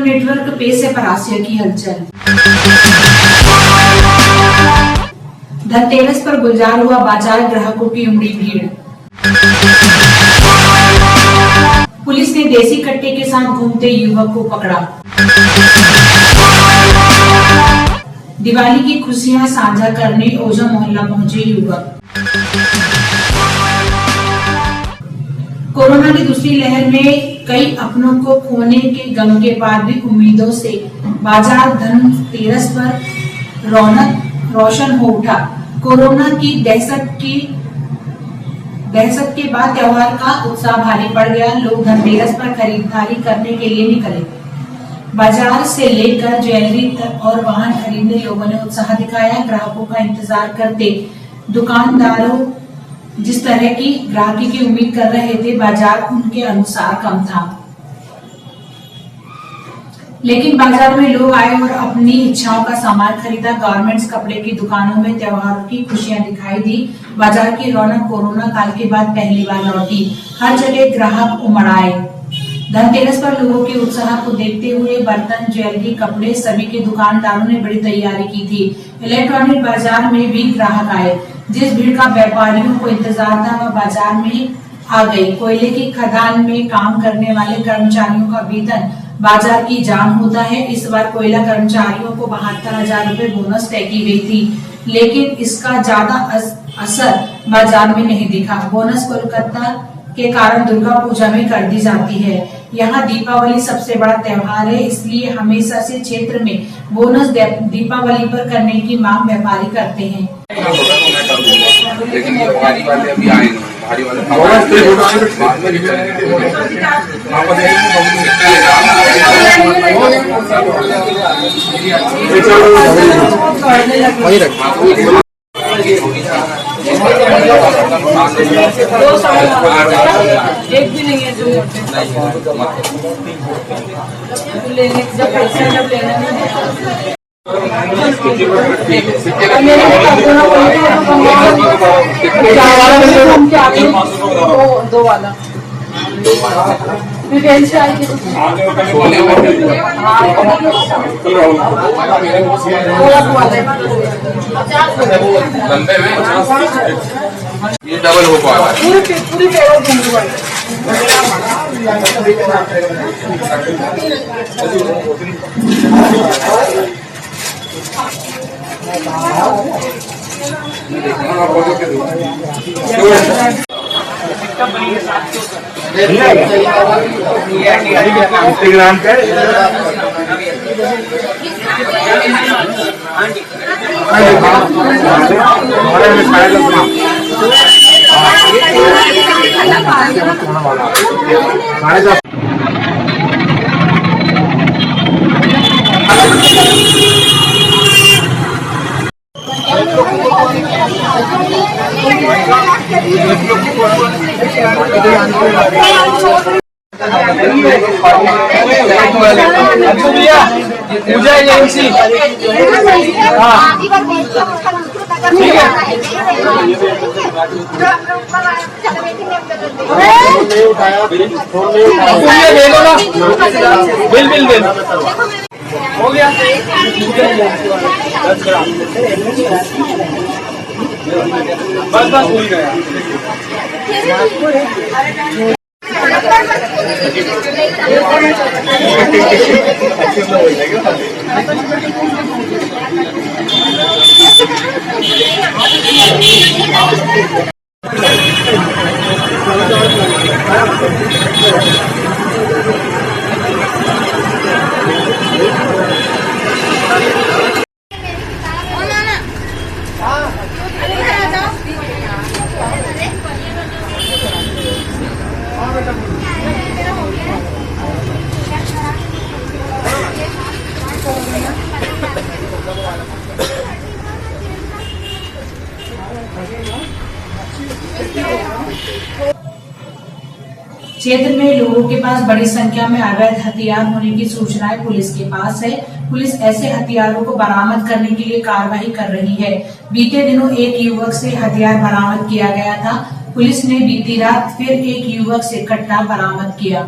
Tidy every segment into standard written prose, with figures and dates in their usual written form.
Network पे से परासिया की हलचल। धनतेरस पर गुलजार हुआ बाजार, ग्राहकों की उमड़ी भीड़। पुलिस ने देसी कट्टे के साथ घूमते युवक को पकड़ा। दिवाली की खुशियां साझा करने ओझा मोहल्ला पहुंचे युवक। कोरोना की दूसरी लहर में कई अपनों को खोने के गम के बाद भी उम्मीदों से बाजार धनतेरस पर रौनक रोशन हो उठा। कोरोना की दहशत के बाद त्योहार का उत्साह भारी पड़ गया। लोग धनतेरस पर खरीदारी करने के लिए निकले। बाजार से लेकर ज्वेलरी तक और वाहन खरीदने लोगों ने उत्साह दिखाया। ग्राहकों का इंतजार करते दुकानदारों जिस तरह की ग्राहकी की उम्मीद कर रहे थे, बाजार उनके अनुसार कम था। लेकिन बाजार में लोग आए और अपनी इच्छाओं का सामान खरीदा। गारमेंट्स, कपड़े की दुकानों में त्योहारों की खुशियां दिखाई दी। बाजार की रौनक कोरोना काल के बाद पहली बार लौटी। हर जगह ग्राहक उमड़ आए। धनतेरस पर लोगों के उत्साह को देखते हुए बर्तन, ज्वेलरी, कपड़े सभी के दुकानदारों ने बड़ी तैयारी की थी। इलेक्ट्रॉनिक बाजार में भी ग्राहक आए। जिस भीड़ का व्यापारियों को इंतजार था वह बाजार में आ गई। कोयले की खदान में काम करने वाले कर्मचारियों का वेतन बाजार की जान होता है। इस बार कोयला कर्मचारियों को 72,000 रूपए बोनस तय की गई थी, लेकिन इसका ज्यादा असर बाजार में नहीं दिखा। बोनस कोलकाता के कारण दुर्गा पूजा में कर दी जाती है। यहाँ दीपावली सबसे बड़ा त्योहार है, इसलिए हमेशा से क्षेत्र में बोनस दीपावली पर करने की मांग व्यापारी करते हैं। लेकिन ये भारी वाले अभी आए नहीं, भारी वाले एक भी नहीं है जो लेने जब पैसा जब लेना नहीं दो वाला ये डबल हो पाएगा। पूरी टेबल घूम इंस्टाग्राम पे पूजा एजेंसी ठीक है। बिल हो गया। बस भूल गया। क्षेत्र में लोगों के पास बड़ी संख्या में अवैध हथियार होने की सूचनाएं पुलिस के पास है। पुलिस ऐसे हथियारों को बरामद करने के लिए कार्रवाई कर रही है। बीते दिनों एक युवक से हथियार बरामद किया गया था। पुलिस ने बीती रात फिर एक युवक से कट्टा बरामद किया।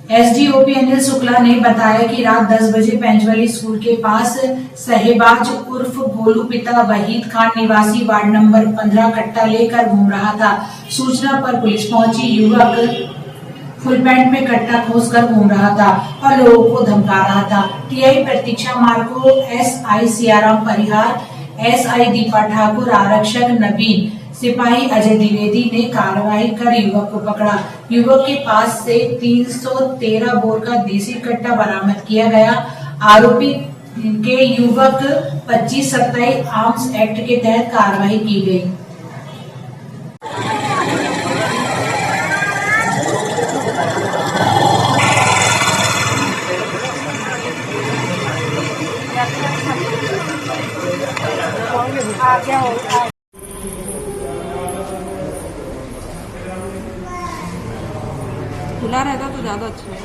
एसडीओपी अनिल शुक्ला ने बताया कि रात 10 बजे पेंचवली स्कूल के पास सहेबाज उर्फ भोलू पिता वहीद खान निवासी वार्ड नंबर 15 कट्टा लेकर घूम रहा था। सूचना पर पुलिस पहुंची। युवक फुल पैंट में कट्टा खोसकर घूम रहा था और लोगों को धमका रहा था। टीआई प्रतीक्षा मार्को, एसआई सियाराम परिहार, एसआई दीपा ठाकुर, आरक्षक नवीन, सिपाही अजय द्विवेदी ने कार्रवाई कर युवक को पकड़ा। युवक के पास से 313 बोर का देसी कट्टा बरामद किया गया। आरोपी के युवक 25-27 आर्म्स एक्ट के तहत कार्रवाई की गई। खुला रहता तो ज्यादा अच्छा है।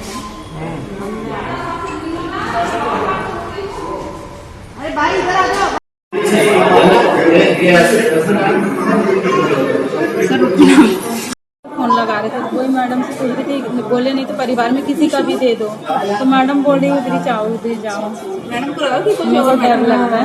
अरे भाई इधर आ जाओ। फोन लगा रहे थे, कोई मैडम से पूछ रही थी, बोले नहीं तो परिवार में किसी का भी दे दो, तो मैडम बोल रही उधर जाओ उधर जाओ। मैडम को लगा कि कुछ और डर लगता है।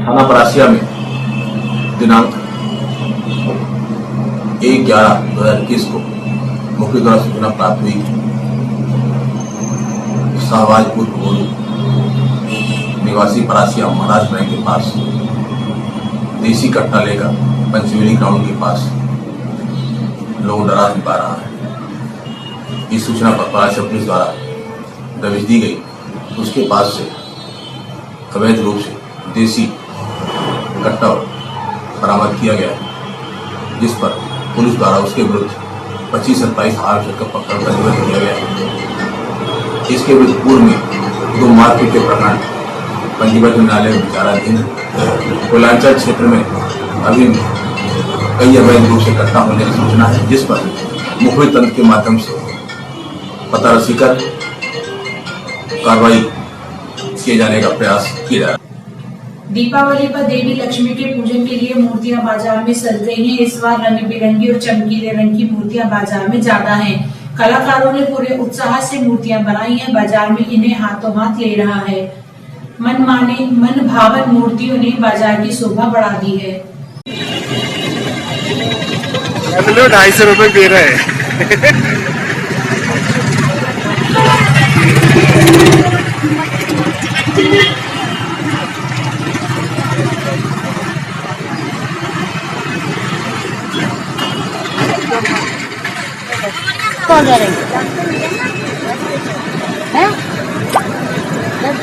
थाना परासिया में दिनांक 1/11/2021 को मुख्य द्वारा सूचना प्राप्त हुई। शाहबाजपुर भोलू निवासी परासिया महाराष्ट्र बैंक के पास देसी कट्टा लेकर पंचवेली ग्राउंड के पास लोग डरा धमका रहा है। इस सूचना पर परासिया पुलिस द्वारा दबिश दी गई। उसके पास से अवैध रूप से देसी कट्टा बरामद किया गया, जिस पर पुलिस द्वारा उसके विरुद्ध 25-27 आर्म्स का पकड़ पंजीबद्ध किया गया। इसके विरुद्ध पूर्व में 2 मारपीट के प्रकरण पंजीबद्ध न्यायालय में विचाराधीन है। कोलांचल क्षेत्र में अभी कई अवैध रूप से कट्टा होने की सूचना है, जिस पर मुखबिर तंत्र के माध्यम से पता रसी कर कार्रवाई किए जाने का प्रयास किया जा रहा है। दीपावली पर देवी लक्ष्मी के पूजन के लिए मूर्तियां बाजार में सज रही हैं। इस बार रंग बिरंगी और चमकीले रंग की मूर्तियां बाजार में ज्यादा हैं। कलाकारों ने पूरे उत्साह से मूर्तियां बनाई हैं। बाजार में इन्हें हाथों हाथ ले रहा है। मन भावन मूर्तियों ने बाजार की शोभा बढ़ा दी है। 250 रुपए दे रहे हैं। कौन जा रहे हैं?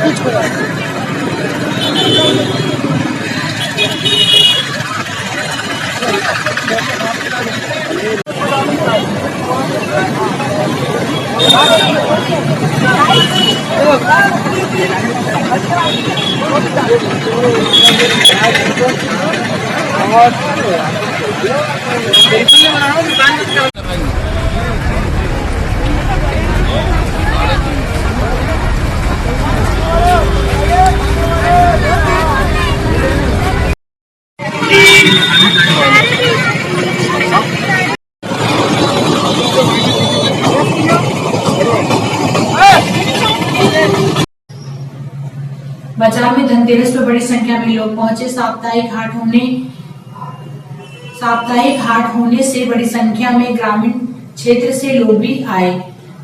बीच को बाजार में धनतेरस पर बड़ी संख्या में लोग पहुंचे। साप्ताहिक हाट होने से बड़ी संख्या में ग्रामीण क्षेत्र से लोग भी आए।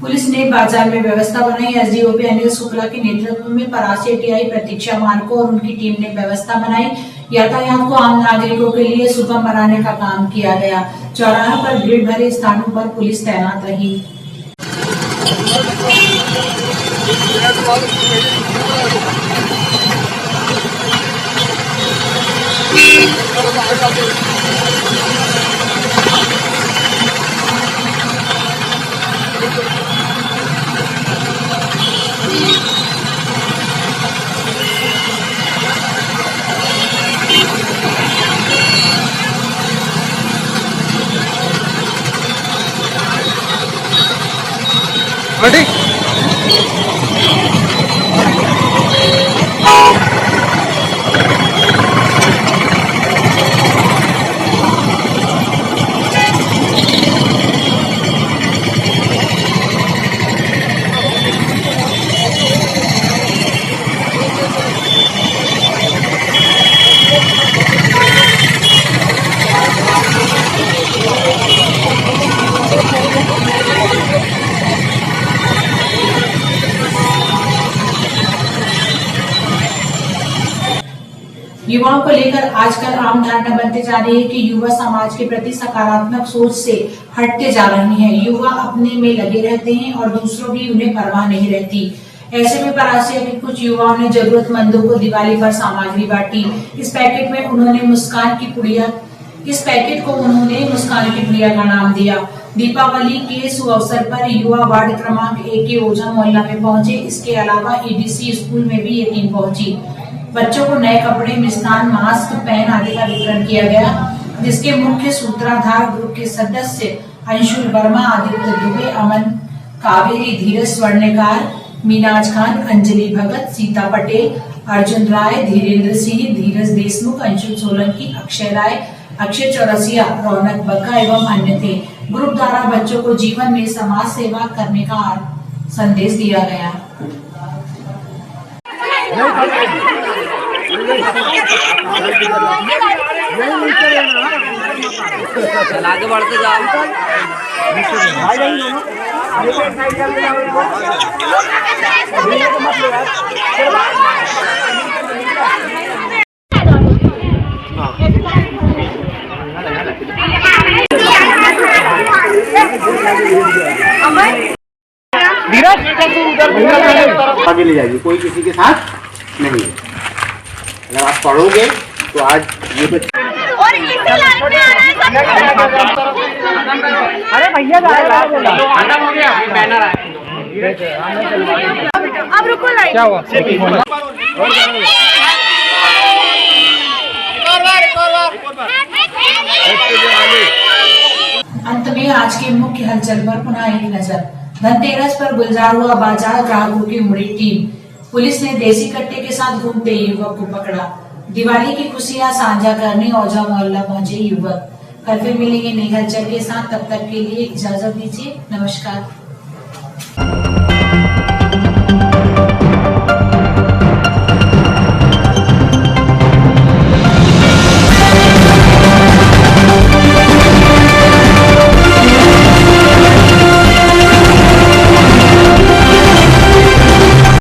पुलिस ने बाजार में व्यवस्था बनाई। एसडीओपी अनिल शुक्ला के नेतृत्व में परासिया टीआई प्रतीक्षा मार्को और उनकी टीम ने व्यवस्था बनाई। यातायात को आम नागरिकों के लिए सुगम बनाने का काम किया गया। चौराहा पर भीड़ भरे स्थानों पर पुलिस तैनात रही। युवाओं को लेकर आजकल आम धारणा बनते जा रही है कि युवा समाज के प्रति सकारात्मक सोच से हटते जा रहे हैं। युवा अपने में लगे रहते हैं और दूसरों की उन्हें परवाह नहीं रहती। ऐसे में परासिया के कुछ युवाओं ने जरूरतमंदों को दिवाली पर सामग्री बांटी। इस पैकेट को उन्होंने मुस्कान की पुड़िया का नाम दिया। दीपावली के सुअवसर पर युवा वार्ड क्रमांक 1 के ओझा मोहल्ला में पहुंचे। इसके अलावा ईडीसी स्कूल में भी ये टीम पहुंची। बच्चों को नए कपड़े, मिष्ठान, मास्क, पेन आदि का वितरण किया गया, जिसके मुख्य सूत्रधार ग्रुप के सदस्य अंशुल वर्मा, आदित्य दुबे, अमन कावेरी, धीरज स्वर्णकार, मीनाज खान, अंजलि भगत, सीता पटेल, अर्जुन राय, धीरेन्द्र सिंह, धीरज देशमुख, अंशुल सोलंकी, अक्षय राय, अक्षय चौरसिया, रौनक बक्का एवं अन्य थे। ग्रुप द्वारा बच्चों को जीवन में समाज सेवा करने का संदेश दिया गया। आगे बढ़ते जाओ। आगे ले जाइए, कोई किसी के साथ नहीं। अगर आप पढ़ोगे तो आज ये बच्चे अरे भैया खत्म हो गया, बैनर अब रुको लाइट क्या हुआ? अंत में आज के मुख्य हलचल पर पुनः एक नजर। धनतेरस पर गुलजार हुआ बाजार, ग्राहकों की उमड़ी टीम। पुलिस ने देसी कट्टे के साथ घूमते युवक को पकड़ा। दिवाली की खुशियां साझा करने ओझा मोहल्ला पहुंचे युवक। कल फिर मिलेंगे नई हलचल के साथ, तब तक के लिए इजाजत दीजिए। नमस्कार।